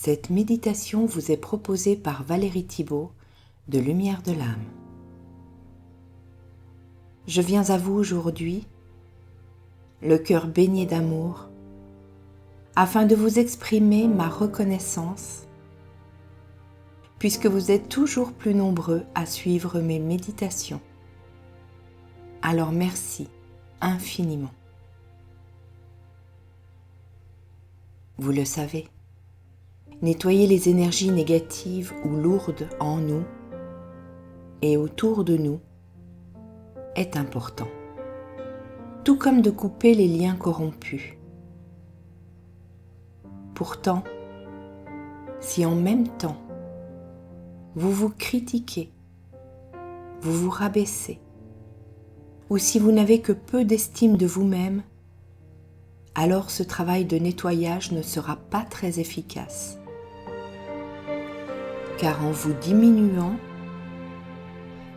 Cette méditation vous est proposée par Valérie Thibault de Lumière de l'âme. Je viens à vous aujourd'hui, le cœur baigné d'amour, afin de vous exprimer ma reconnaissance, puisque vous êtes toujours plus nombreux à suivre mes méditations. Alors merci infiniment. Vous le savez, nettoyer les énergies négatives ou lourdes en nous et autour de nous est important, tout comme de couper les liens corrompus. Pourtant, si en même temps vous vous critiquez, vous vous rabaissez, ou si vous n'avez que peu d'estime de vous-même, alors ce travail de nettoyage ne sera pas très efficace. Car en vous diminuant,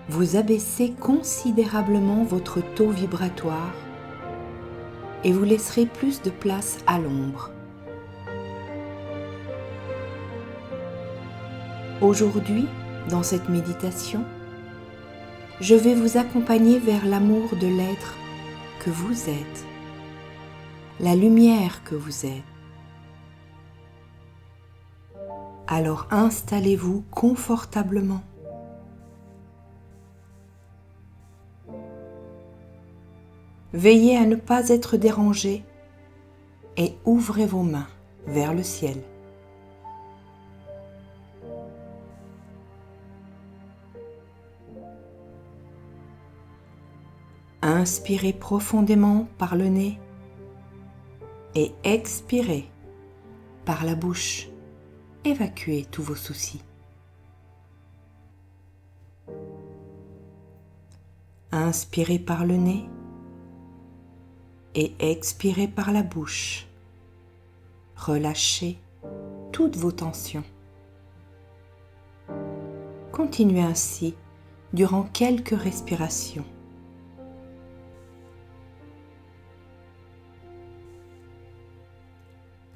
vous abaissez considérablement votre taux vibratoire et vous laisserez plus de place à l'ombre. Aujourd'hui, dans cette méditation, je vais vous accompagner vers l'amour de l'être que vous êtes, la lumière que vous êtes. Alors installez-vous confortablement. Veillez à ne pas être dérangé et ouvrez vos mains vers le ciel. Inspirez profondément par le nez et expirez par la bouche. Évacuez tous vos soucis. Inspirez par le nez et expirez par la bouche. Relâchez toutes vos tensions. Continuez ainsi durant quelques respirations.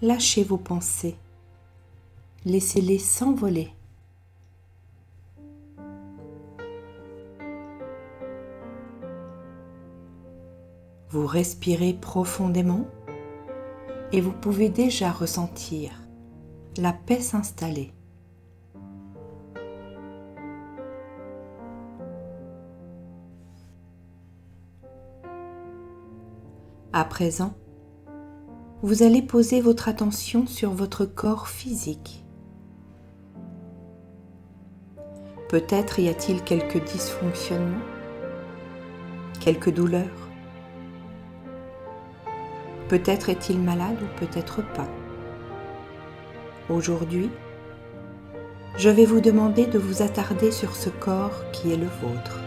Lâchez vos pensées. Laissez-les s'envoler. Vous respirez profondément et vous pouvez déjà ressentir la paix s'installer. À présent, vous allez poser votre attention sur votre corps physique. Peut-être y a-t-il quelques dysfonctionnements, quelques douleurs. Peut-être est-il malade ou peut-être pas. Aujourd'hui, je vais vous demander de vous attarder sur ce corps qui est le vôtre.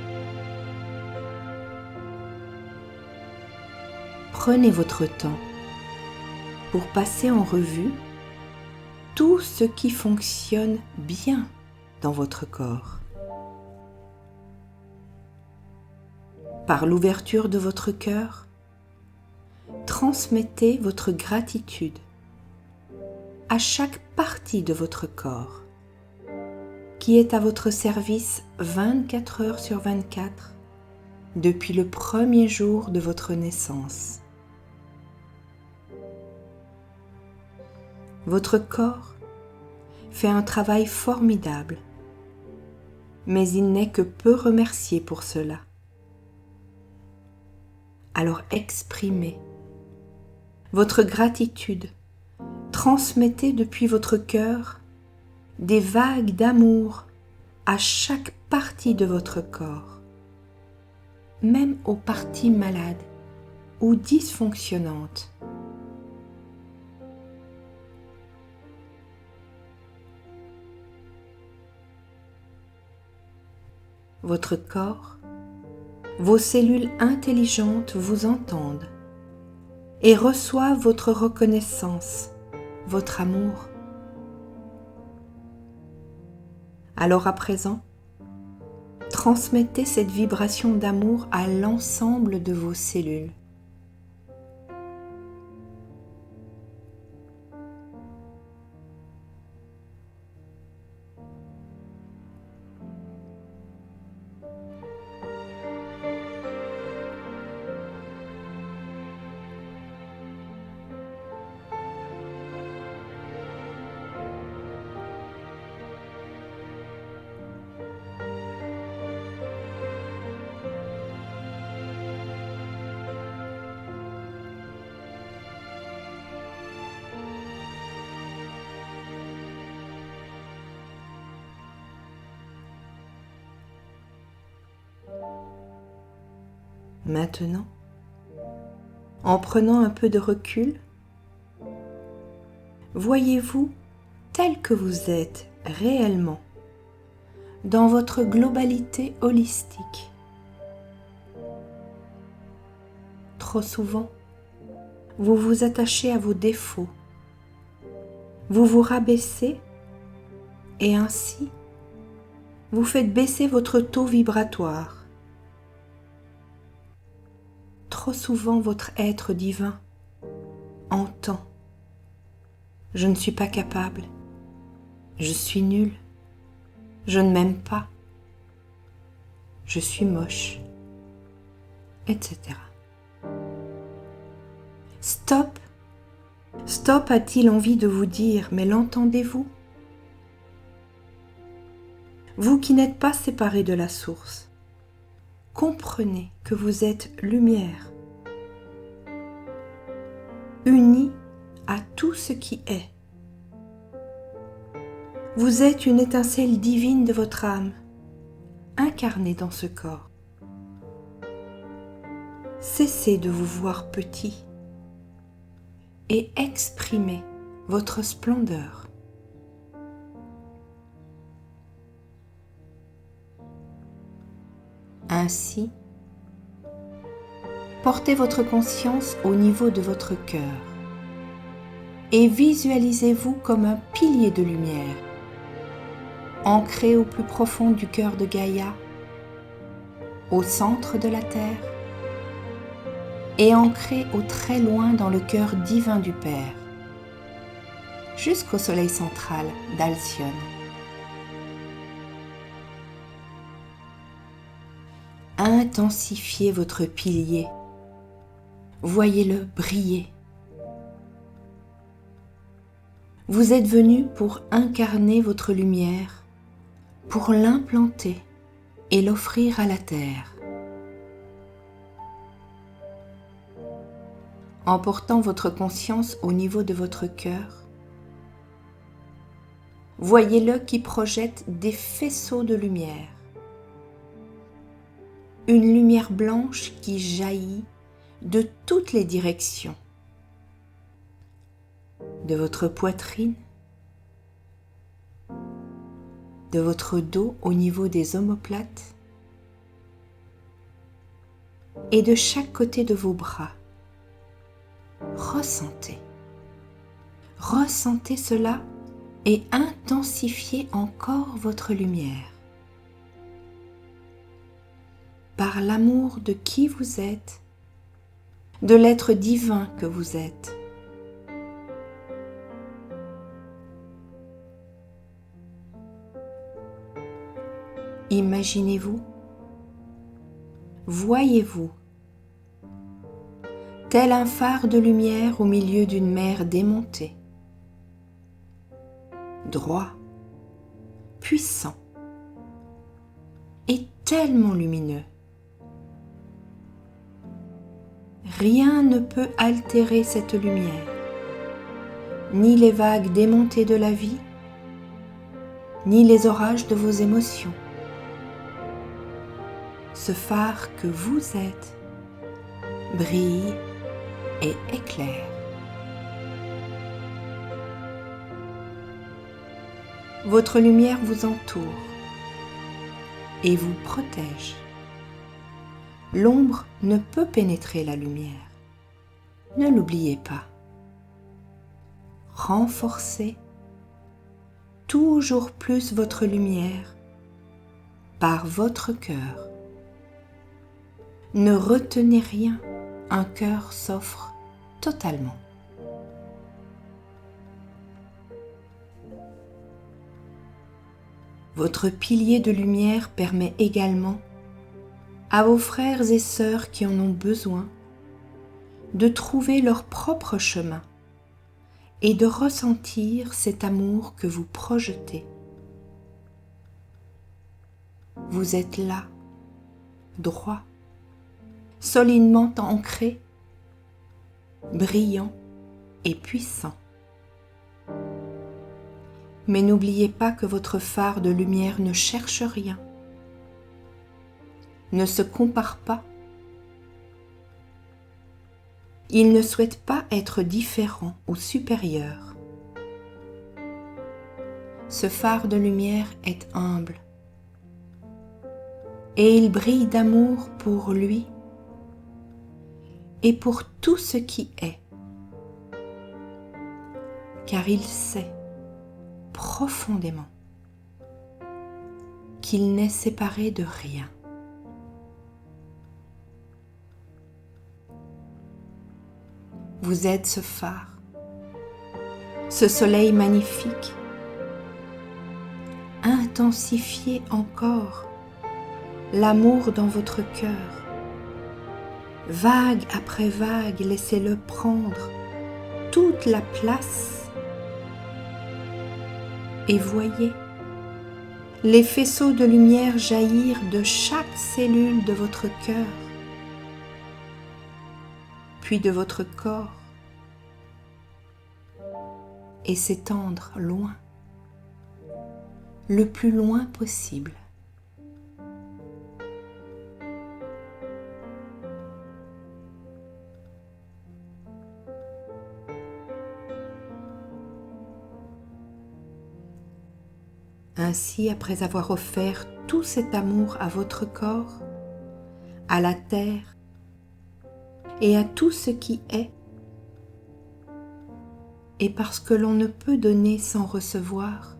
Prenez votre temps pour passer en revue tout ce qui fonctionne bien dans votre corps. Par l'ouverture de votre cœur, transmettez votre gratitude à chaque partie de votre corps qui est à votre service 24 heures sur 24 depuis le premier jour de votre naissance. Votre corps fait un travail formidable, mais il n'est que peu remercié pour cela. Alors exprimez votre gratitude, transmettez depuis votre cœur des vagues d'amour à chaque partie de votre corps, même aux parties malades ou dysfonctionnantes. Votre corps, vos cellules intelligentes vous entendent et reçoivent votre reconnaissance, votre amour. Alors à présent, transmettez cette vibration d'amour à l'ensemble de vos cellules. Maintenant, en prenant un peu de recul, voyez-vous tel que vous êtes réellement, dans votre globalité holistique. Trop souvent, vous vous attachez à vos défauts, vous vous rabaissez et ainsi, vous faites baisser votre taux vibratoire. Trop souvent, votre être divin entend « Je ne suis pas capable, je suis nul, je ne m'aime pas, je suis moche, etc. » Stop, stop a-t-il envie de vous dire, mais l'entendez-vous? Vous qui n'êtes pas séparé de la source, comprenez que vous êtes lumière, unie à tout ce qui est. Vous êtes une étincelle divine de votre âme, incarnée dans ce corps. Cessez de vous voir petit et exprimez votre splendeur. Ainsi, portez votre conscience au niveau de votre cœur et visualisez-vous comme un pilier de lumière, ancré au plus profond du cœur de Gaïa, au centre de la Terre, et ancré au très loin dans le cœur divin du Père, jusqu'au soleil central d'Alcyone. Intensifiez votre pilier, voyez-le briller. Vous êtes venu pour incarner votre lumière, pour l'implanter et l'offrir à la terre. En portant votre conscience au niveau de votre cœur, voyez-le qui projette des faisceaux de lumière. Une lumière blanche qui jaillit de toutes les directions, de votre poitrine, de votre dos au niveau des omoplates et de chaque côté de vos bras. Ressentez cela et intensifiez encore votre lumière. Par l'amour de qui vous êtes, de l'être divin que vous êtes. Imaginez-vous, voyez-vous, tel un phare de lumière au milieu d'une mer démontée, droit, puissant et tellement lumineux. Rien ne peut altérer cette lumière, ni les vagues démontées de la vie, ni les orages de vos émotions. Ce phare que vous êtes brille et éclaire. Votre lumière vous entoure et vous protège. L'ombre ne peut pénétrer la lumière. Ne l'oubliez pas. Renforcez toujours plus votre lumière par votre cœur. Ne retenez rien, un cœur s'offre totalement. Votre pilier de lumière permet également à vos frères et sœurs qui en ont besoin de trouver leur propre chemin et de ressentir cet amour que vous projetez. Vous êtes là, droit, solidement ancré, brillant et puissant. Mais n'oubliez pas que votre phare de lumière ne cherche rien, ne se compare pas Il ne souhaite pas être différent ou supérieur. Ce phare de lumière est humble et il brille d'amour pour lui et pour tout ce qui est, car il sait profondément qu'il n'est séparé de rien. Vous êtes ce phare, ce soleil magnifique. Intensifiez encore l'amour dans votre cœur. Vague après vague, laissez-le prendre toute la place. Et voyez les faisceaux de lumière jaillir de chaque cellule de votre cœur, puis de votre corps, et s'étendre loin, le plus loin possible. Ainsi, après avoir offert tout cet amour à votre corps, à la terre et à tout ce qui est, et parce que l'on ne peut donner sans recevoir,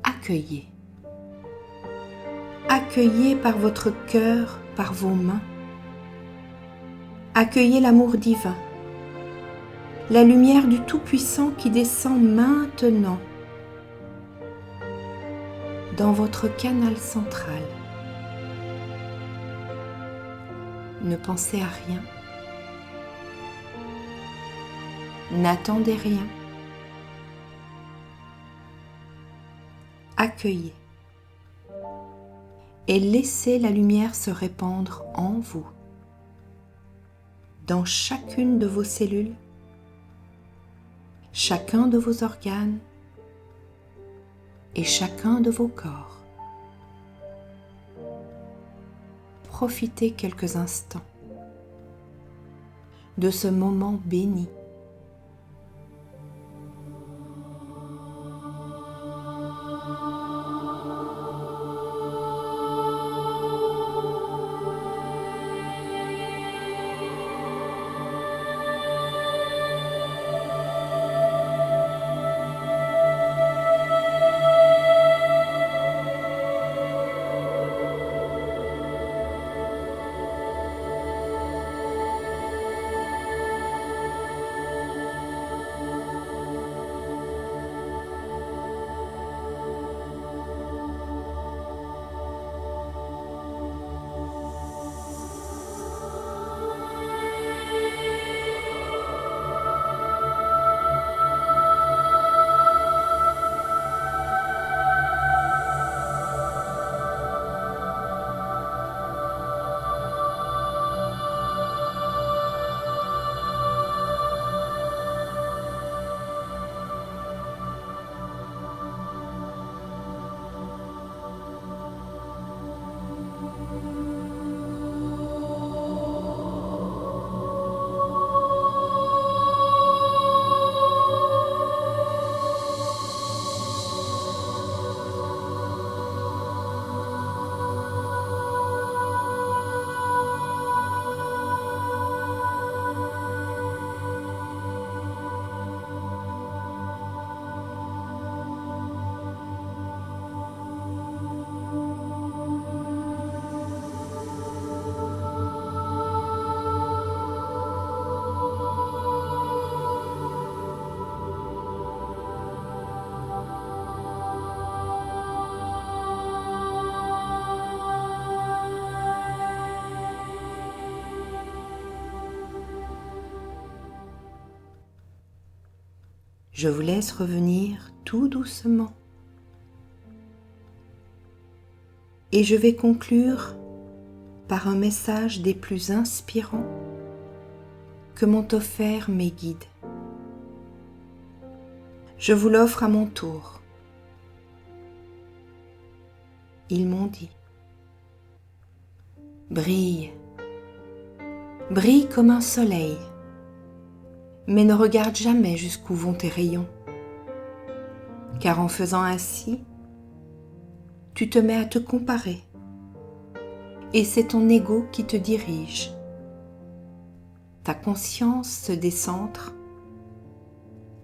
accueillez. Accueillez par votre cœur, par vos mains. Accueillez l'amour divin, la lumière du Tout-Puissant qui descend maintenant dans votre canal central. Ne pensez à rien. N'attendez rien. Accueillez et laissez la lumière se répandre en vous, dans chacune de vos cellules, chacun de vos organes et chacun de vos corps. Profitez quelques instants de ce moment béni. Je vous laisse revenir tout doucement. Et je vais conclure par un message des plus inspirants que m'ont offert mes guides. Je vous l'offre à mon tour. Ils m'ont dit: brille, Brille comme un soleil, mais ne regarde jamais jusqu'où vont tes rayons, car en faisant ainsi, tu te mets à te comparer, et c'est ton ego qui te dirige. Ta conscience se décentre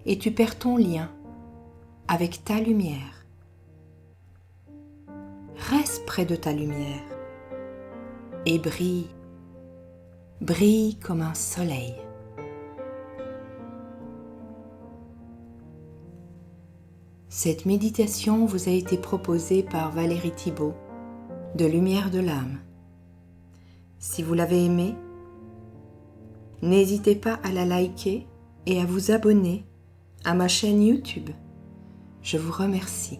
et tu perds ton lien avec ta lumière. Reste près de ta lumière et brille, brille comme un soleil. Cette méditation vous a été proposée par Valérie Thibault de Lumière de l'âme. Si vous l'avez aimée, n'hésitez pas à la liker et à vous abonner à ma chaîne YouTube. Je vous remercie.